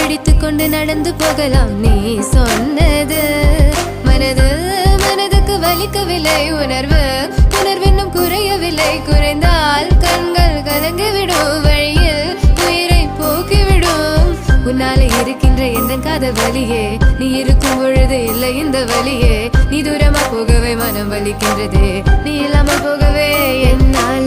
பிடித்து கொண்டு நடந்து போகலாம் நீ சொன்னது மனதுக்கு வலிக்கவில்லை உணர்வு உணர்வின்னும் குறையவில்லை குறைந்தால் கண்கள் கலங்கிவிடும் வழியில் உயிரை போக்கிவிடும் உன்னாலே இருக்கின்ற எந்த காதல் வலியே நீ இருக்கும் பொழுது இல்லை இந்த வலியே நீ தூரமா போகவே மனம் வலிக்கின்றதே நீ இல்லாமல் போகவே என்னால்